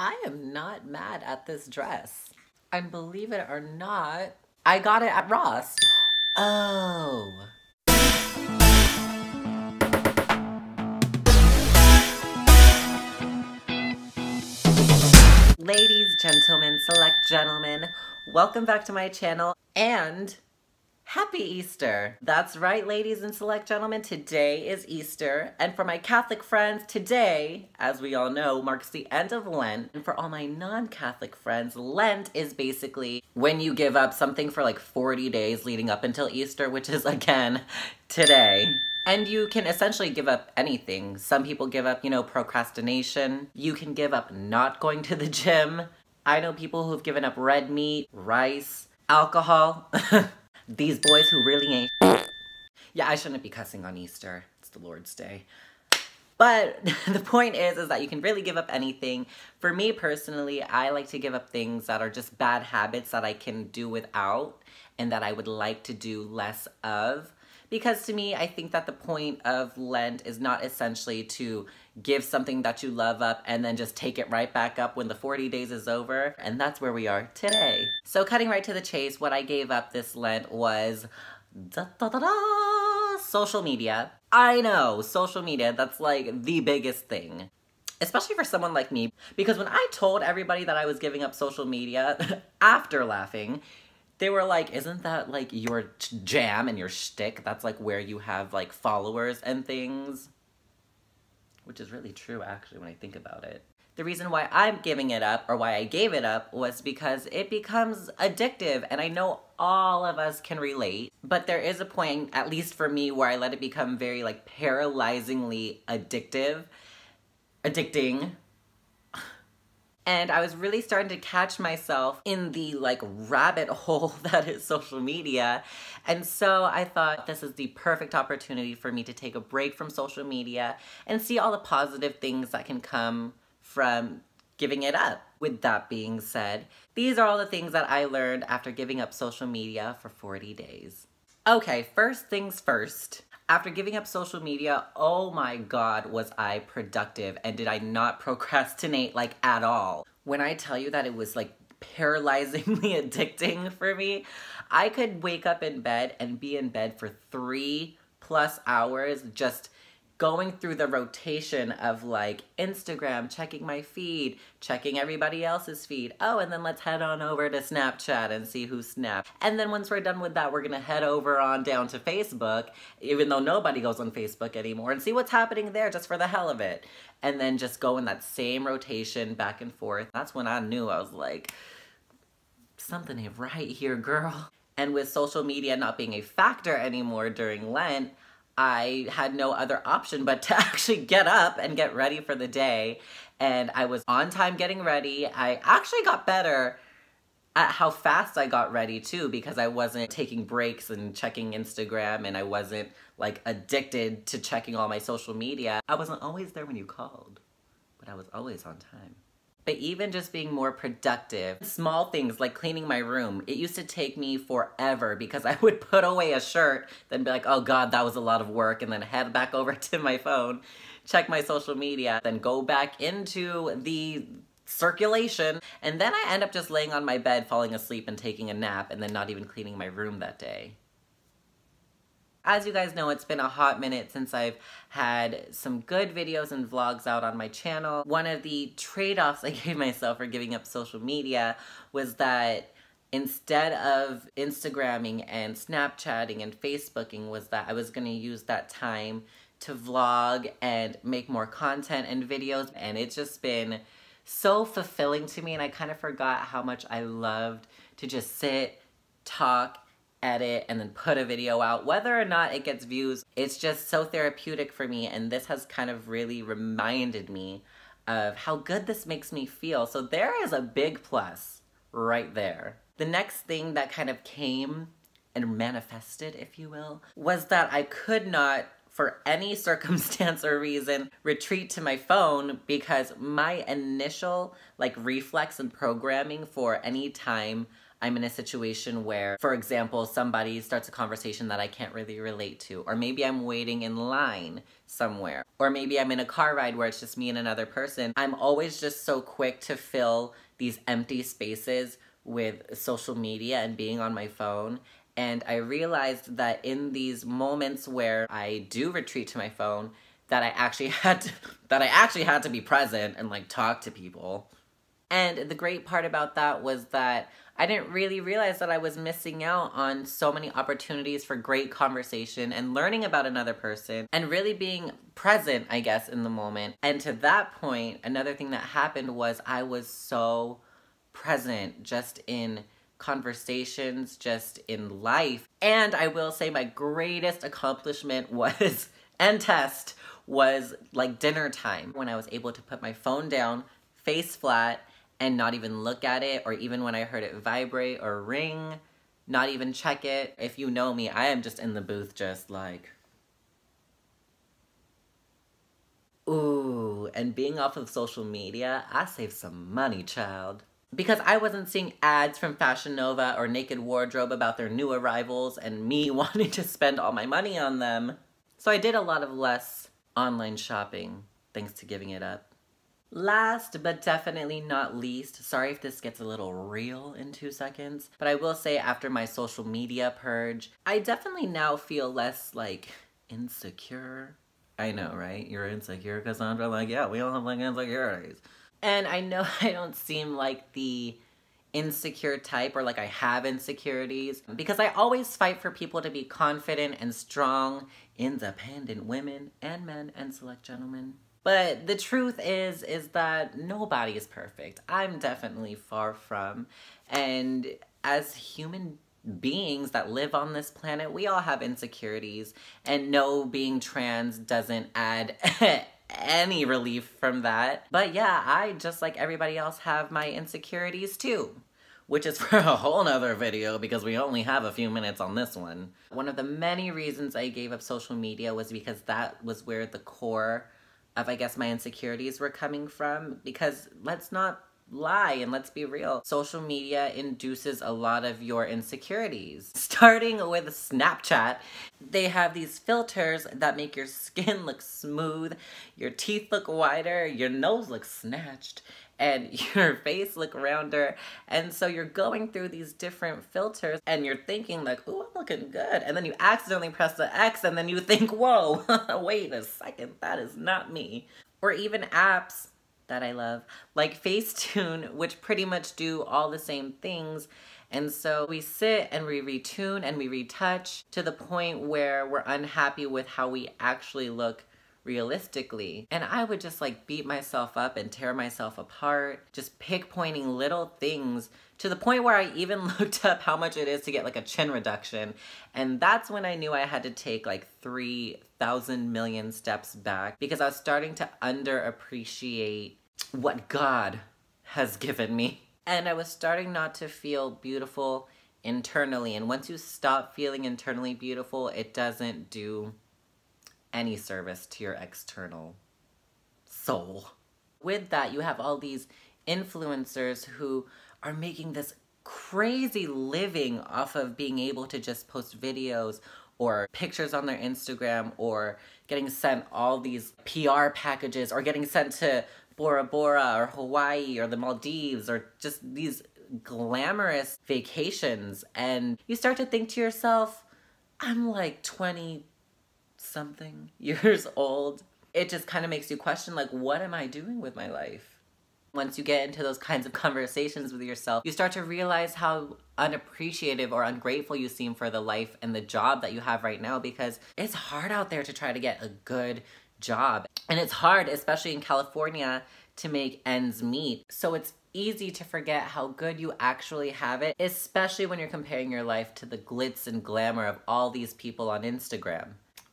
I am not mad at this dress. And believe it or not, I got it at Ross. Oh. Ladies, gentlemen, select gentlemen, welcome back to my channel and happy Easter. That's right, ladies and select gentlemen, today is Easter. And for my Catholic friends, today, as we all know, marks the end of Lent. And for all my non-Catholic friends, Lent is basically when you give up something for like 40 days leading up until Easter, which is, again, today. And you can essentially give up anything. Some people give up, procrastination. You can give up not going to the gym. I know people who've given up red meat, rice, alcohol. These boys who really ain't. Yeah, I shouldn't be cussing on Easter. It's the Lord's Day. But the point is that you can really give up anything. For me personally, I like to give up things that are just bad habits that I can do without and that I would like to do less of. Because to me, I think that the point of Lent is not essentially to give something that you love up and then just take it right back up when the 40 days is over. And that's where we are today. So cutting right to the chase, what I gave up this Lent was social media. I know, social media, that's like the biggest thing. Especially for someone like me. Because when I told everybody that I was giving up social media, after laughing, they were like, isn't that like your jam and your shtick? That's like where you have like followers and things. Which is really true actually when I think about it. The reason why I'm giving it up, or why I gave it up, was because it becomes addictive. And I know all of us can relate. But there is a point, at least for me, where I let it become very like paralyzingly addicting. And I was really starting to catch myself in the like rabbit hole that is social media. And so I thought this is the perfect opportunity for me to take a break from social media and see all the positive things that can come from giving it up. With that being said, these are all the things that I learned after giving up social media for 40 days. Okay, first things first. After giving up social media, oh my God, was I productive, and did I not procrastinate like at all. When I tell you that it was like paralyzingly addicting for me, I could wake up in bed and be in bed for 3+ hours just going through the rotation of like Instagram, checking my feed, checking everybody else's feed. Oh, and then let's head on over to Snapchat and see who snapped. And then once we're done with that, we're gonna head over on down to Facebook, even though nobody goes on Facebook anymore, and see what's happening there just for the hell of it. And then just go in that same rotation back and forth. That's when I knew, I was like, something ain't right here, girl. And with social media not being a factor anymore during Lent, I had no other option but to actually get up and get ready for the day. And I was on time getting ready. I actually got better at how fast I got ready too, because I wasn't taking breaks and checking Instagram, and I wasn't like addicted to checking all my social media. I wasn't always there when you called, but I was always on time. But even just being more productive, small things like cleaning my room, it used to take me forever because I would put away a shirt, then be like, oh God, that was a lot of work, and then head back over to my phone, check my social media, then go back into the circulation, and then I end up just laying on my bed, falling asleep and taking a nap, and then not even cleaning my room that day. As you guys know, it's been a hot minute since I've had some good videos and vlogs out on my channel. One of the trade-offs I gave myself for giving up social media was that instead of Instagramming and Snapchatting and Facebooking, was that I was going to use that time to vlog and make more content and videos. And it's just been so fulfilling to me, and I kind of forgot how much I loved to just sit, talk, edit, and then put a video out. Whether or not it gets views, it's just so therapeutic for me, and this has kind of really reminded me of how good this makes me feel. So there is a big plus right there. The next thing that kind of came and manifested, if you will, was that I could not, for any circumstance or reason, retreat to my phone, because my initial like reflex and programming for any time I'm in a situation where, for example, somebody starts a conversation that I can't really relate to, or maybe I'm waiting in line somewhere, or maybe I'm in a car ride where it's just me and another person, I'm always just so quick to fill these empty spaces with social media and being on my phone. And I realized that in these moments where I do retreat to my phone, that I actually had to be present and like talk to people. And the great part about that was that I didn't really realize that I was missing out on so many opportunities for great conversation and learning about another person and really being present, I guess, in the moment. And to that point, another thing that happened was I was so present just in conversations, just in life. And I will say my greatest accomplishment was, and test, was like dinner time, when I was able to put my phone down, face flat, and not even look at it, or even when I heard it vibrate or ring, not even check it. If you know me, I am just in the booth just like, ooh. And being off of social media, I saved some money, child. Because I wasn't seeing ads from Fashion Nova or Naked Wardrobe about their new arrivals and me wanting to spend all my money on them. So I did a lot of less online shopping, thanks to giving it up. Last but definitely not least, sorry if this gets a little real in 2 seconds, but I will say after my social media purge, I definitely now feel less like insecure. I know, right? You're insecure, Cassandra? Like, yeah, we all have like insecurities. And I know I don't seem like the insecure type, or like I have insecurities, because I always fight for people to be confident and strong, independent women and men and select gentlemen. But the truth is that nobody is perfect. I'm definitely far from. And as human beings that live on this planet, we all have insecurities. And no, being trans doesn't add any relief from that. But yeah, I, just like everybody else, have my insecurities too. Which is for a whole nother video because we only have a few minutes on this one. One of the many reasons I gave up social media was because that was where the core of, I guess, my insecurities were coming from. Because let's not lie and let's be real. Social media induces a lot of your insecurities. Starting with Snapchat, they have these filters that make your skin look smooth, your teeth look whiter, your nose looks snatched, and your face look rounder. And so you're going through these different filters and you're thinking like, ooh, I'm looking good. And then you accidentally press the X and then you think, whoa, wait a second, that is not me. Or even apps that I love, like Facetune, which pretty much do all the same things. And so we sit and we retune and we retouch to the point where we're unhappy with how we actually look realistically. And I would just like beat myself up and tear myself apart, just pointing little things, to the point where I even looked up how much it is to get like a chin reduction. And that's when I knew I had to take like 3,000 million steps back, because I was starting to underappreciate what God has given me. And I was starting not to feel beautiful internally. And once you stop feeling internally beautiful, it doesn't do any service to your external soul. With that, you have all these influencers who are making this crazy living off of being able to just post videos or pictures on their Instagram, or getting sent all these PR packages, or getting sent to Bora Bora or Hawaii or the Maldives, or just these glamorous vacations. And you start to think to yourself, I'm like 20 something years old. It just kind of makes you question, like, what am I doing with my life? Once you get into those kinds of conversations with yourself, you start to realize how unappreciative or ungrateful you seem for the life and the job that you have right now, because it's hard out there to try to get a good job. And it's hard, especially in California, to make ends meet. So it's easy to forget how good you actually have it, especially when you're comparing your life to the glitz and glamour of all these people on Instagram.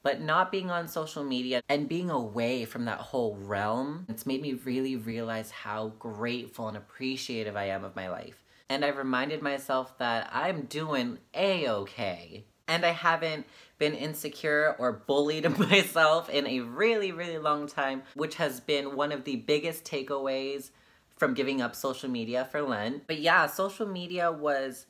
But not being on social media and being away from that whole realm, it's made me really realize how grateful and appreciative I am of my life. And I've reminded myself that I'm doing A-okay. And I haven't been insecure or bullied myself in a really, really long time, which has been one of the biggest takeaways from giving up social media for Lent. But yeah, social media was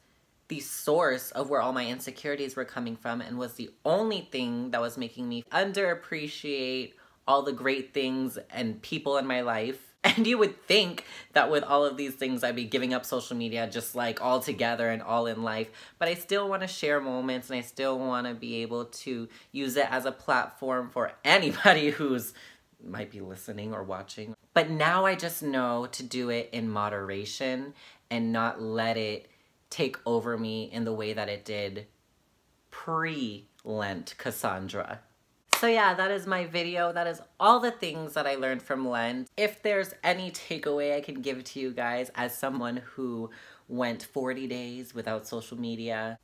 the source of where all my insecurities were coming from, and was the only thing that was making me underappreciate all the great things and people in my life. And you would think that with all of these things, I'd be giving up social media just like all together and all in life. But I still want to share moments, and I still want to be able to use it as a platform for anybody who's might be listening or watching. But now I just know to do it in moderation and not let it take over me in the way that it did pre-Lent Cassandra. So yeah, that is my video. That is all the things that I learned from Lent. If there's any takeaway I can give to you guys as someone who went 40 days without social media,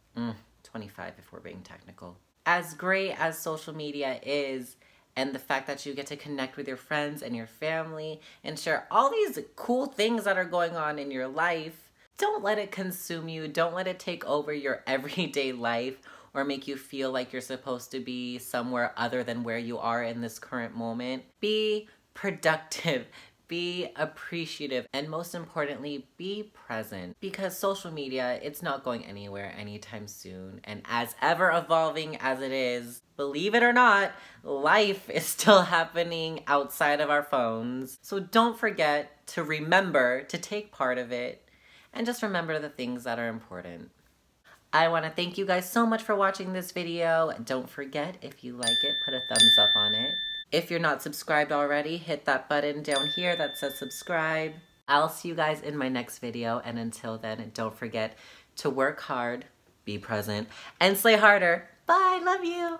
25 if we're being technical. As great as social media is, and the fact that you get to connect with your friends and your family and share all these cool things that are going on in your life, don't let it consume you. Don't let it take over your everyday life or make you feel like you're supposed to be somewhere other than where you are in this current moment. Be productive, be appreciative, and most importantly, be present. Because social media, it's not going anywhere anytime soon. And as ever evolving as it is, believe it or not, life is still happening outside of our phones. So don't forget to remember to take part of it, and just remember the things that are important. I want to thank you guys so much for watching this video. Don't forget, if you like it, put a thumbs up on it. If you're not subscribed already, hit that button down here that says subscribe. I'll see you guys in my next video, and until then, don't forget to work hard, be present, and slay harder. Bye, love you.